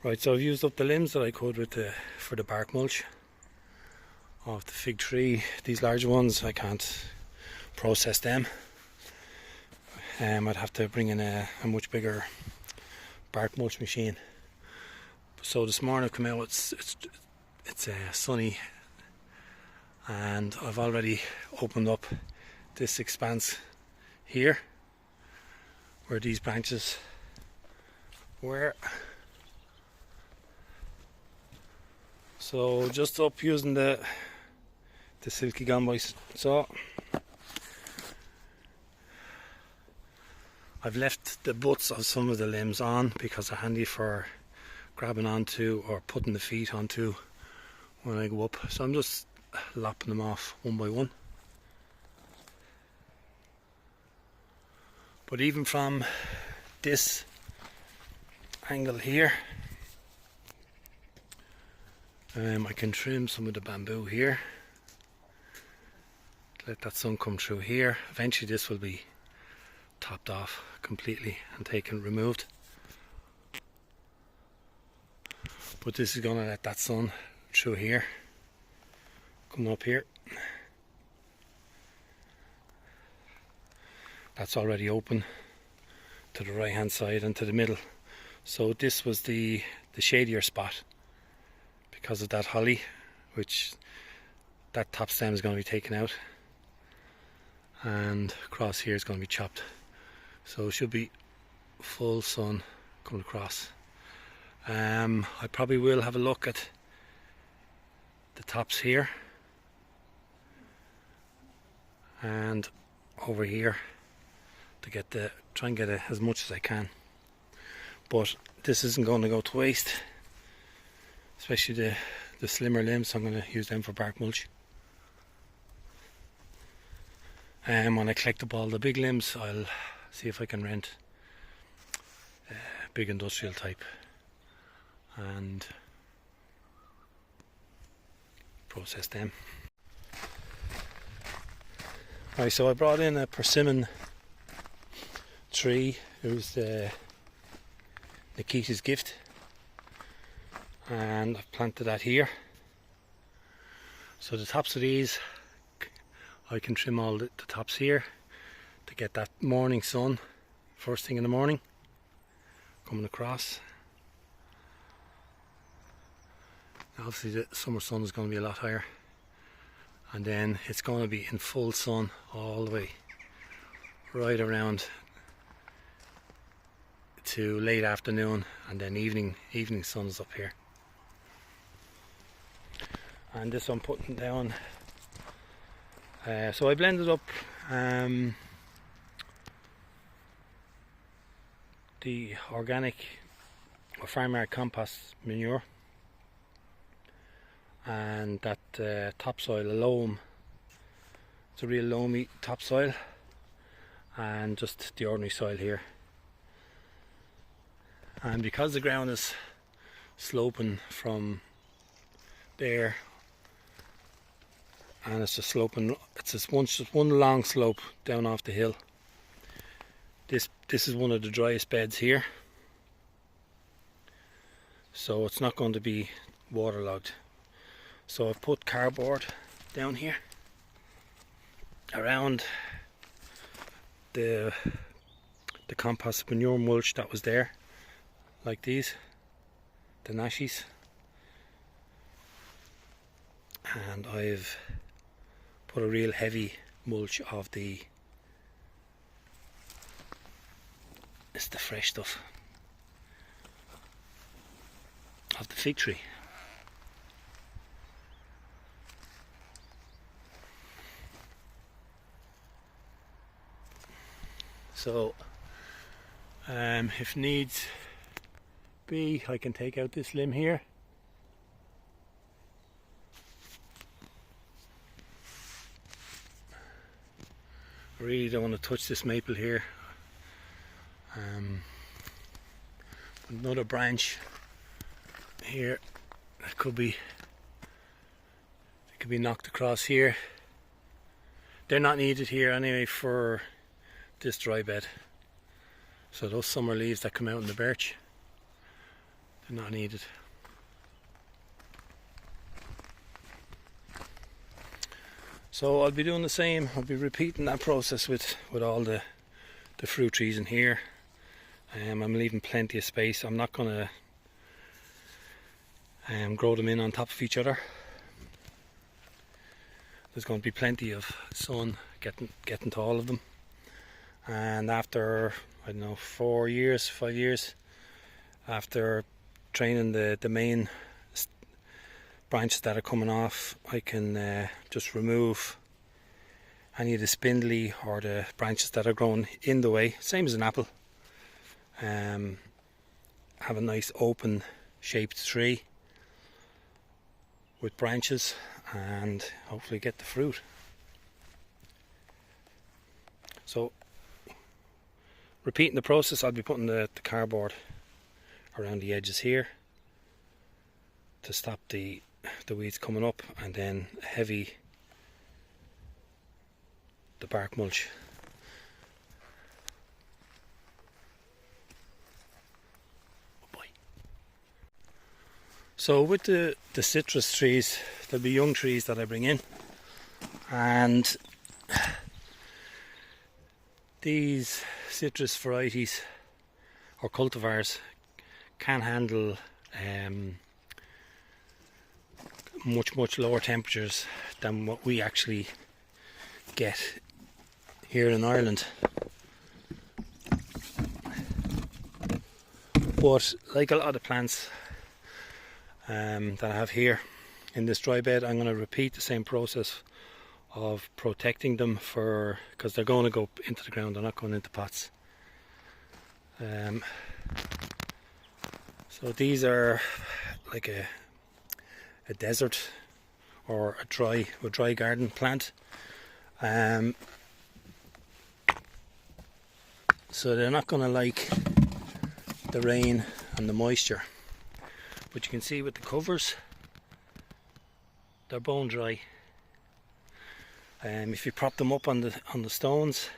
Right, so I've used up the limbs that I could for the bark mulch of the fig tree. These larger ones, I can't process them. I'd have to bring in a much bigger bark mulch machine. So this morning I've come out, it's sunny, and I've already opened up this expanse here where these branches were. So just up using the silky gumboy saw. I've left the butts of some of the limbs on because they're handy for grabbing onto or putting the feet onto when I go up. So I'm just lopping them off one by one. But even from this angle here, I can trim some of the bamboo here, let that sun come through here. Eventually this will be topped off completely and removed, but this is going to let that sun through here, coming up here. That's already open to the right hand side and to the middle. So this was the shadier spot because of that holly, which that top stem is going to be taken out, and across here is going to be chopped. So it should be full sun coming across. I probably will have a look at the tops here and over here to try and get as much as I can. But this isn't going to go to waste, especially the slimmer limbs. So I'm going to use them for bark mulch. When I collect up all the big limbs, I'll see if I can rent a big industrial type and process them. Right, so I brought in a persimmon tree. It was Nikita's gift, and I've planted that here. So the tops of these, I can trim all the tops here to get that morning sun first thing in the morning coming across. Obviously the summer sun is going to be a lot higher, and then it's going to be in full sun all the way right around to late afternoon, and then evening sun is up here. And this I'm putting down, so I blended up the organic or farmyard compost manure and that topsoil, a loam. It's a real loamy topsoil, and just the ordinary soil here. And because the ground is sloping from there, and it's just sloping, it's just one long slope down off the hill. This is one of the driest beds here, so it's not going to be waterlogged. So I've put cardboard down here around the compost manure mulch that was there, like these, the nashies, and I've put a real heavy mulch of the fresh stuff of the fig tree. So if needs be, I can take out this limb here. I really don't want to touch this maple here. Another branch here that could be knocked across here. They're not needed here anyway for this dry bed. So those summer leaves that come out in the birch, not needed. So I'll be doing the same. I'll be repeating that process with all the fruit trees in here. I'm leaving plenty of space. I'm not going to grow them in on top of each other. There's going to be plenty of sun getting to all of them. And after, I don't know, 4 years, 5 years, after training the main branches that are coming off, I can just remove any of the spindly or the branches that are growing in the way, same as an apple. Have a nice open shaped tree with branches and hopefully get the fruit. So repeating the process, I'll be putting the cardboard around the edges here to stop the weeds coming up, and then heavy the bark mulch. So with the citrus trees, there'll be young trees that I bring in, and these citrus varieties or cultivars can handle much lower temperatures than what we actually get here in Ireland. But like a lot of plants that I have here in this dry bed, I'm going to repeat the same process of protecting them, because they're going to go into the ground, they're not going into pots. So these are like a desert or a dry garden plant. So they're not going to like the rain and the moisture. But you can see with the covers, they're bone dry. If you prop them up on the stones,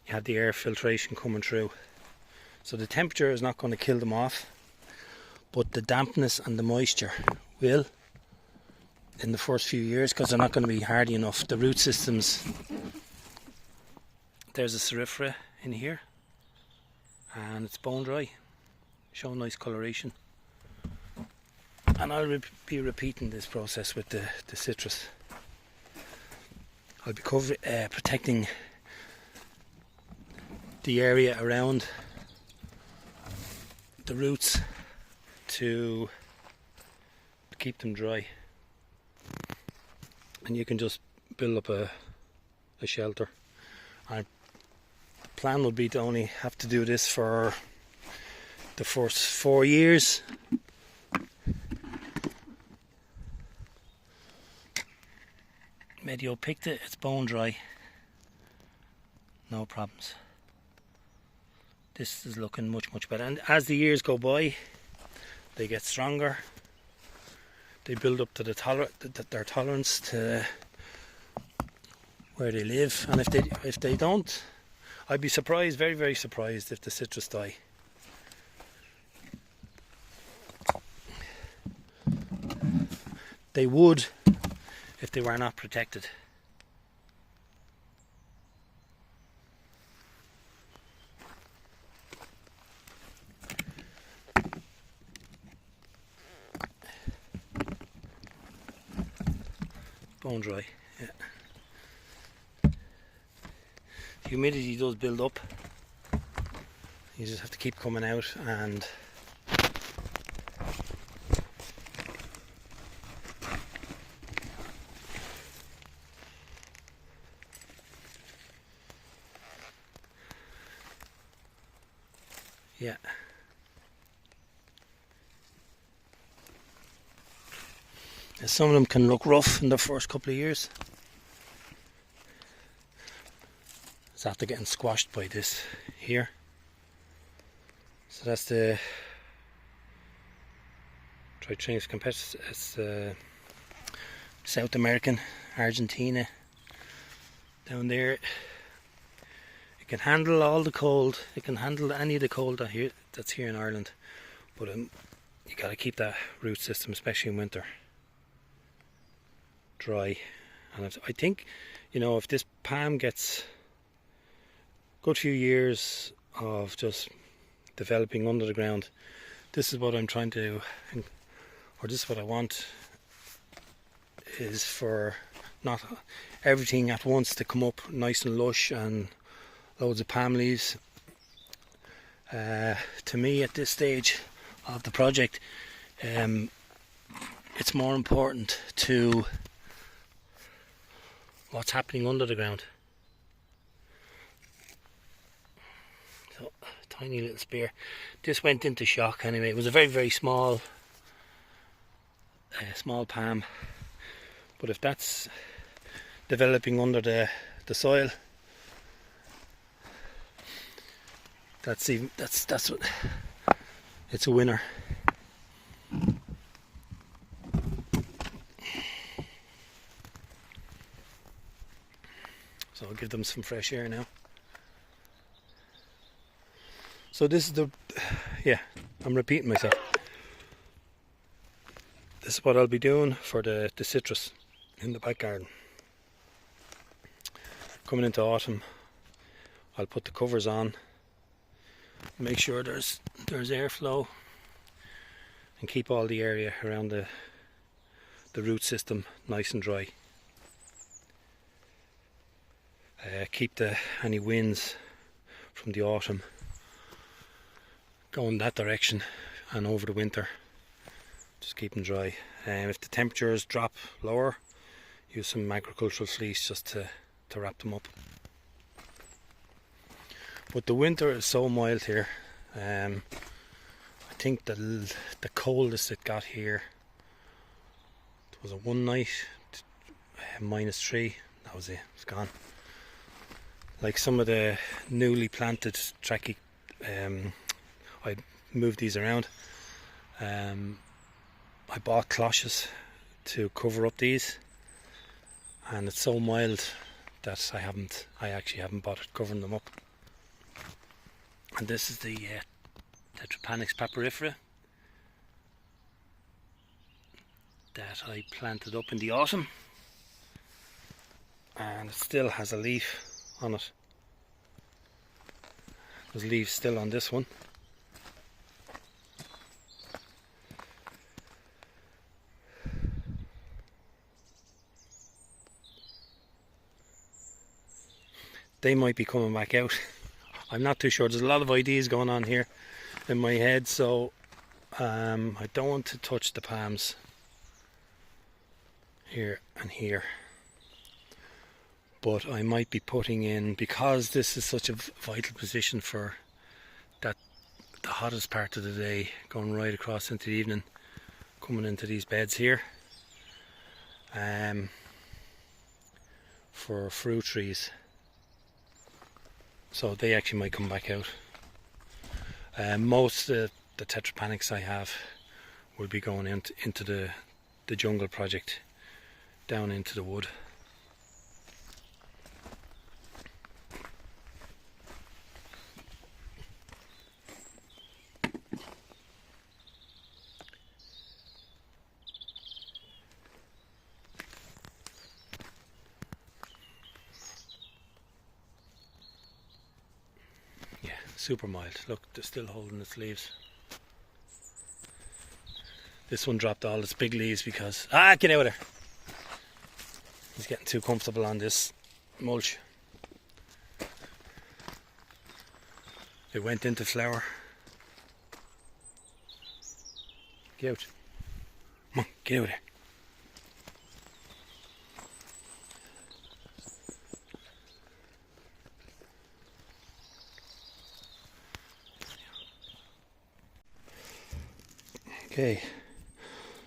you have the air filtration coming through. So the temperature is not going to kill them off, but the dampness and the moisture will in the first few years, because they're not going to be hardy enough. The root systems, there's a cerifera in here and it's bone dry, showing nice coloration. And I'll be repeating this process with the citrus. I'll be protecting the area around the roots to keep them dry. And you can just build up a shelter. And the plan would be to only have to do this for the first 4 years. Medio picked it, it's bone dry, no problems. This is looking much better, and as the years go by they get stronger, they build up to their tolerance to where they live. And if they don't, I'd be surprised, very surprised, if the citrus die. They would if they were not protected. Bone dry, yeah. Humidity does build up. You just have to keep coming out and yeah. Some of them can look rough in the first couple of years. It's after getting squashed by this here. So that's the trachycarpus. It's South American, Argentina. Down there, it can handle all the cold. It can handle any of the cold that's here in Ireland, But you got to keep that root system, especially in winter, dry. And I think, you know, if this palm gets a good few years of just developing under the ground, this is what I'm trying to do, or this is what I want, is for not everything at once to come up nice and lush and loads of palm leaves. To me, at this stage of the project, it's more important to what's happening under the ground. So, tiny little spear. This went into shock anyway. It was a very, very small palm, but if that's developing under the soil, that's what, it's a winner. So I'll give them some fresh air now. So this is I'm repeating myself. This is what I'll be doing for the citrus in the back garden. Coming into autumn, I'll put the covers on, make sure there's airflow, and keep all the area around the root system nice and dry. Keep any winds from the autumn going that direction, and over the winter just keep them dry. If the temperatures drop lower, use some agricultural fleece just to wrap them up. But the winter is so mild here. I think the coldest it got here was a one night, -3. That was it. It's gone. Like some of the newly planted trachy, I moved these around. I bought cloches to cover up these, and it's so mild that I actually haven't bothered covering them up. And this is the Tetrapanix papyrifera that I planted up in the autumn, and it still has a leaf on it. There's leaves still on this one. They might be coming back out. I'm not too sure. There's a lot of ideas going on here in my head, so I don't want to touch the palms here and here. But I might be putting in, because this is such a vital position for the hottest part of the day, going right across into the evening, coming into these beds here, for fruit trees. So they actually might come back out. Most of the Tetrapanix I have will be going into the jungle project, down into the wood. Super mild. Look, they're still holding its leaves. This one dropped all its big leaves because... get out of there! He's getting too comfortable on this mulch. It went into flower. Get out. Come on, get out of there. Okay,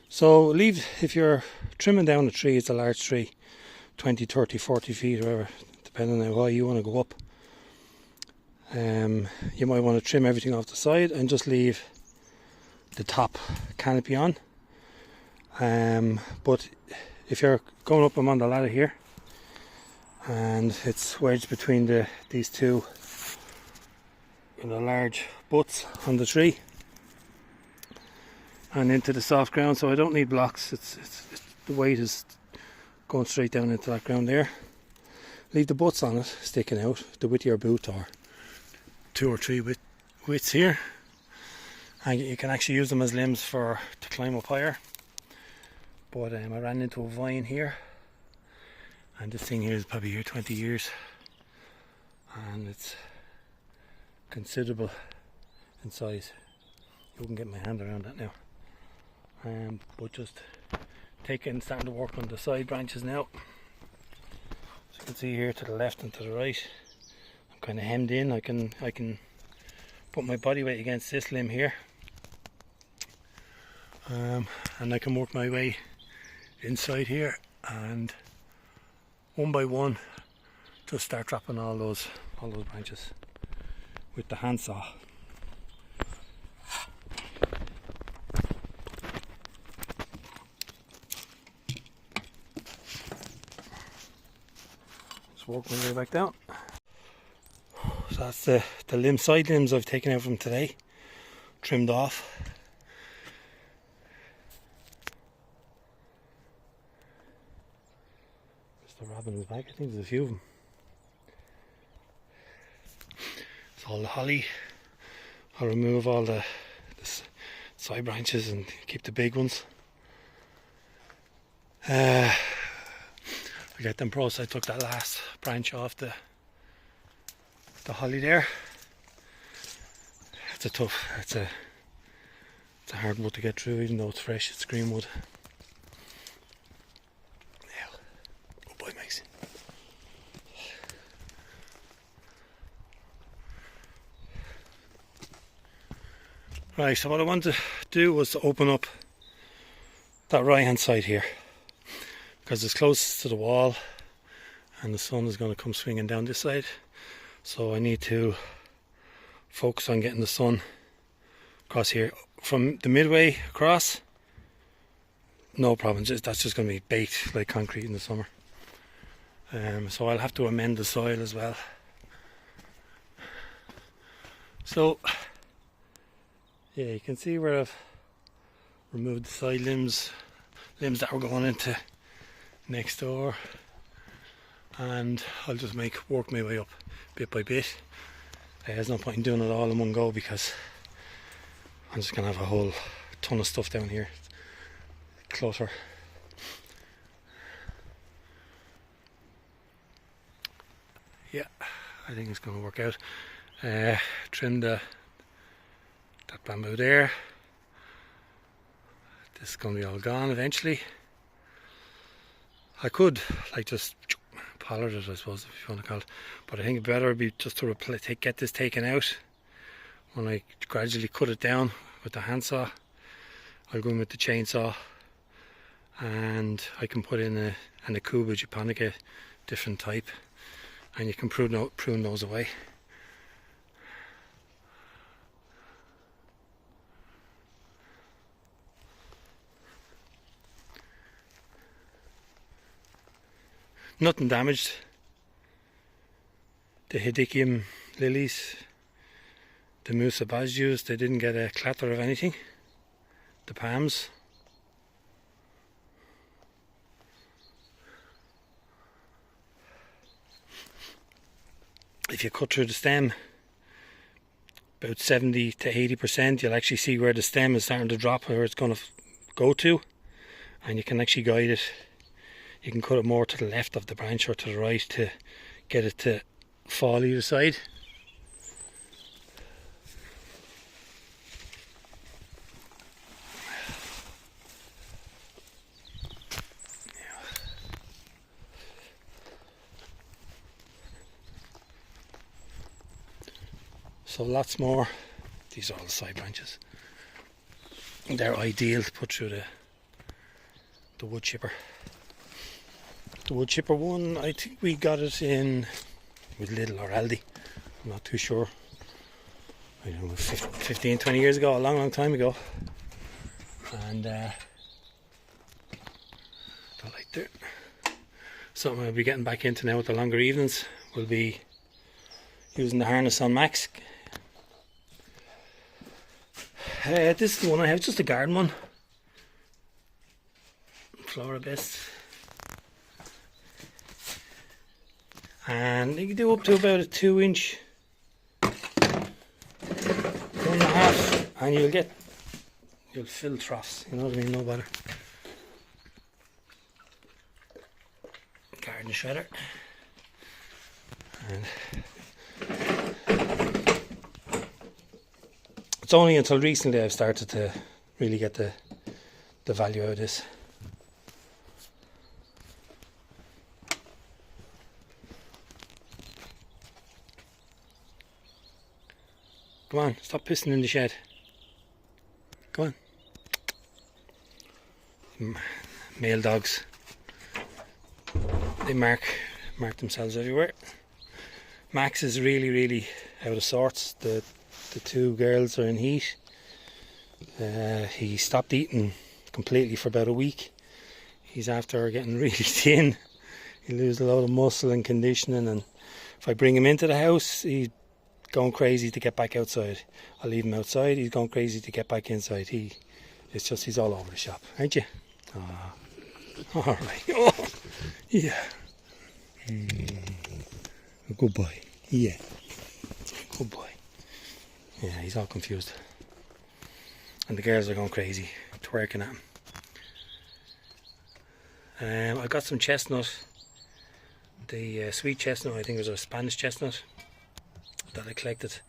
so if you're trimming down a tree, it's a large tree, 20, 30, 40 feet, whatever, depending on how high you want to go up. You might want to trim everything off the side and just leave the top canopy on. But if you're going up, I'm on the ladder here, and it's wedged between these two large butts on the tree. and into the soft ground, so I don't need blocks. It's the weight is going straight down into that ground there. Leave the butts on it sticking out, the width of your boot, or 2 or 3 widths here, and you can actually use them as limbs to climb up higher. But I ran into a vine here, and this thing here is probably here 20 years, and it's considerable in size. You can get my hand around that now. But just starting to work on the side branches now. As you can see here to the left and to the right, I'm kind of hemmed in. I can put my body weight against this limb here, and I can work my way inside here, and one by one just start dropping all those branches with the handsaw. Just work my way back down. So that's the side limbs I've taken out from today, trimmed off. The robin is back. I think there's a few of them. It's all the holly. I'll remove all the side branches and keep the big ones. I got them processed. I took that last branch off the holly there. It's a hard wood to get through, even though it's fresh. It's green wood. Right, so what I wanted to do was to open up that right hand side here, because it's closest to the wall and the sun is going to come swinging down this side, so I need to focus on getting the sun across here. From the midway across, no problem, that's just going to be baked like concrete in the summer. So I'll have to amend the soil as well. So yeah, you can see where I've removed the side limbs that were going into next door, and I'll just work my way up bit by bit. There's no point in doing it all in one go, because I'm just going to have a whole ton of stuff down here. Clutter. Yeah, I think it's going to work out. Trim that bamboo there. This is going to be all gone eventually. I could just pollard it, I suppose, if you want to call it, but I think it better be just to get this taken out. When I gradually cut it down with the handsaw, I'll go in with the chainsaw, and I can put in an acuba, japonica, different type, and you can prune those away. Nothing damaged. The Hidicium lilies, the Musabazius, they didn't get a clatter of anything. The palms. If you cut through the stem about 70 to 80%, you'll actually see where the stem is starting to drop, where it's going to go to, and you can actually guide it. You can cut it more to the left of the branch or to the right to get it to fall either side. So lots more. These are all the side branches. They're ideal to put through the wood chipper. The wood chipper one, I think we got it in with Lidl or Aldi. I'm not too sure. I don't know, 15, 20 years ago, a long time ago. And I liked it. Something I'll be getting back into now with the longer evenings will be using the harness on Max. This is the one I have, just a garden one. Flora Best. And you can do up to about a 2-inch, 1.5, and you'll fill troughs, you know what I mean, no bother. Garden shredder. And it's only until recently I've started to really get the value out of this. Come on, stop pissing in the shed. Come on. Male dogs. They mark themselves everywhere. Max is really out of sorts. The two girls are in heat. He stopped eating completely for about a week. He's after getting really thin. He loses a lot of muscle and conditioning, and if I bring him into the house, he's going crazy to get back outside. I leave him outside, he's going crazy to get back inside. He's all over the shop, aren't you? Alright. Oh, yeah. Good boy. Yeah. Good boy. Yeah, he's all confused. And the girls are going crazy, twerking at him. I got some chestnut. The sweet chestnut, I think it was a Spanish chestnut that I collected,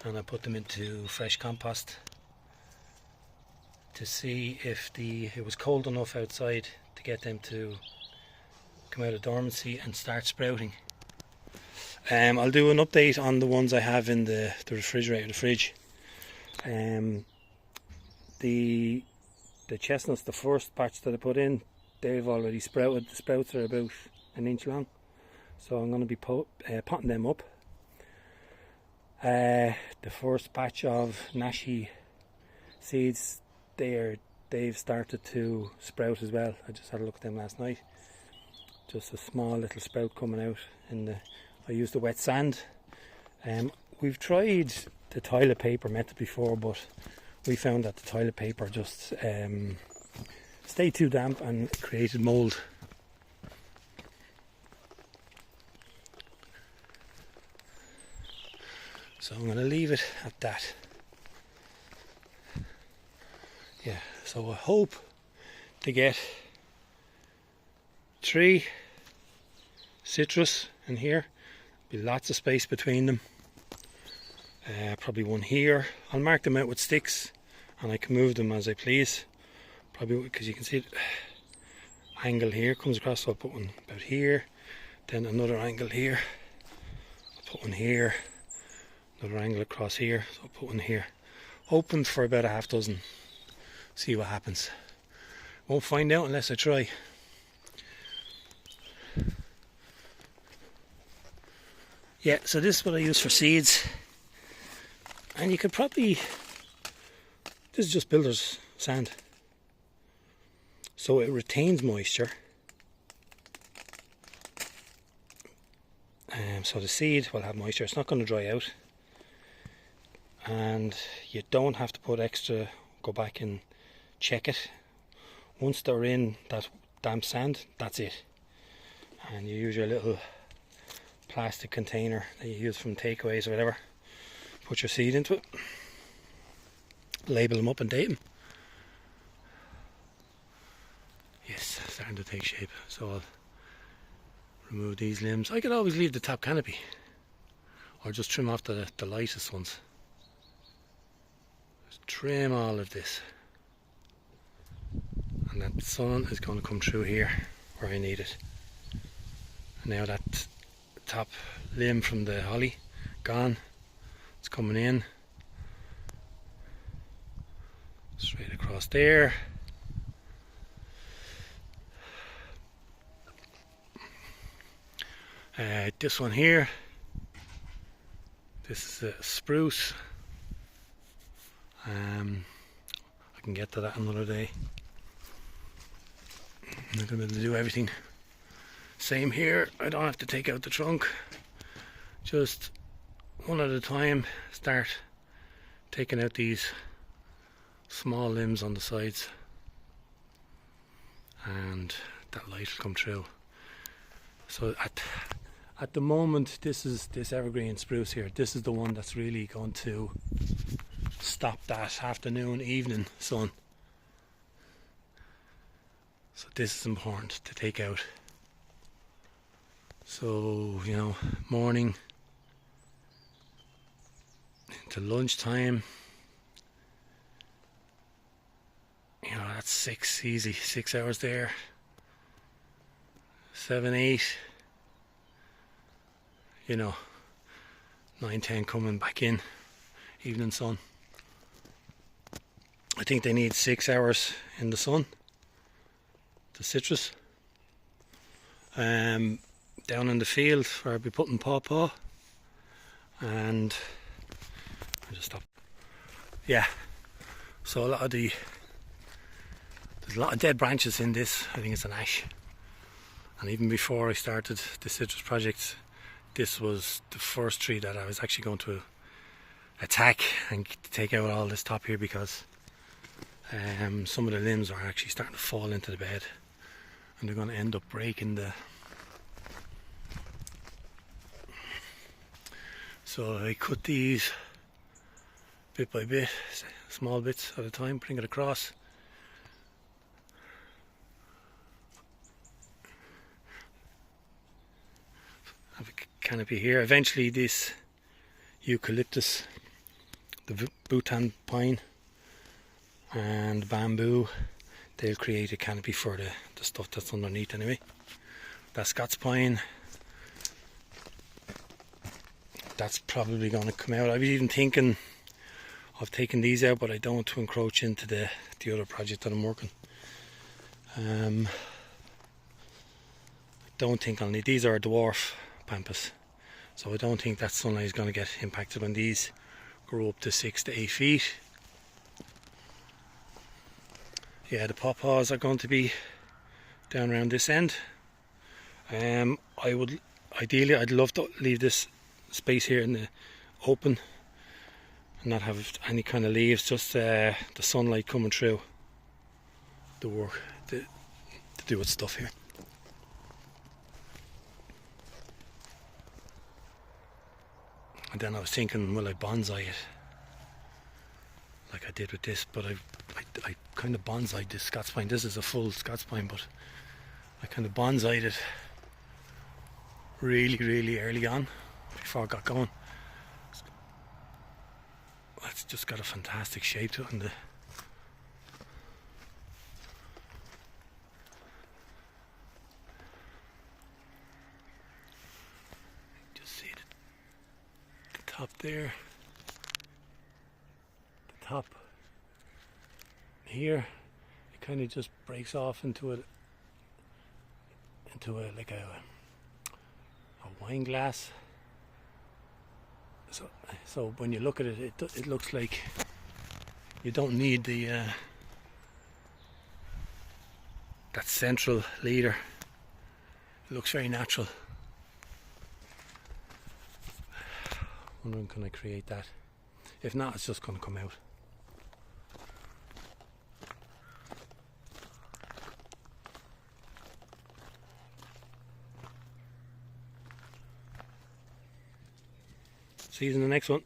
and I put them into fresh compost to see if it was cold enough outside to get them to come out of dormancy and start sprouting. I'll do an update on the ones I have in the refrigerator, the fridge. The chestnuts, the first batch that I put in, they've already sprouted. The sprouts are about 1 inch long, so I'm going to be potting them up. The first batch of nashi seeds, they've started to sprout as well. I just had a look at them last night. Just a small little sprout coming out I used the wet sand. We've tried the toilet paper method before, but we found that the toilet paper just stayed too damp and created mould. So I'm going to leave it at that. Yeah, so I hope to get 3 citrus in here. Be lots of space between them. Probably one here. I'll mark them out with sticks and I can move them as I please. Probably because you can see the angle here comes across, so I'll put one about here. Then another angle here. I'll put one here. Another angle across here, so I'll put one here. Open for about a half dozen. See what happens. Won't find out unless I try. Yeah, so this is what I use for seeds. And you could probably, this is just builder's sand. So it retains moisture. So the seed will have moisture, it's not going to dry out. And you don't have to put extra, go back and check it. Once they're in that damp sand, that's it. And you use your little plastic container that you use from takeaways or whatever. Put your seed into it, label them up and date them. Yes, starting to take shape. So I'll remove these limbs. I could always leave the top canopy or just trim off the lightest ones. Just trim all of this, and that sun is going to come through here where I need it. And now that top limb from the holly gone, it's coming in straight across there. This one here, this is a spruce. I can get to that another day. I'm not going to be able to do everything. Same here, I don't have to take out the trunk. Just one at a time, start taking out these small limbs on the sides, and that light will come through. So at the moment, this evergreen spruce here, this is the one that's really going to stop that afternoon, evening sun. So this is important to take out. So, you know, morning into lunchtime, you know, that's 6 easy, 6 hours there. 7, 8, you know, 9, 10 coming back in, evening sun. I think they need 6 hours in the sun, the citrus. Down in the field where I'll be putting pawpaw, and I'll just stop. Yeah, so there's a lot of dead branches in this. I think it's an ash. And even before I started the citrus project, this was the first tree that I was actually going to attack and take out all this top here, because some of the limbs are actually starting to fall into the bed, and they're going to end up breaking the... So I cut these bit by bit, small bits at a time, bring it across. Have a canopy here. Eventually this eucalyptus, the Bhutan pine and bamboo, they'll create a canopy for the stuff that's underneath anyway. That Scots pine, that's probably going to come out. I was even thinking of taking these out, but I don't want to encroach into the other project that I'm working. I don't think I'll need... These are a dwarf pampas, so I don't think that sunlight is going to get impacted when these grow up to 6 to 8 feet. Yeah, the pawpaws are going to be down around this end. I would ideally, I'd love to leave this space here in the open and not have any kind of leaves, just the sunlight coming through the work to do its stuff here. And then I was thinking, will I bonsai it like I did with this? But I kind of bonsaied this Scots pine. This is a full Scots pine, but I kind of bonsaied it really early on before I got going. It's just got a fantastic shape to it, and just see the top there, the top here, it kind of just breaks off into a like a wine glass. So when you look at it, it looks like you don't need the that central leader. It looks very natural. Wondering, can I create that? If not, it's just going to come out. See you in the next one.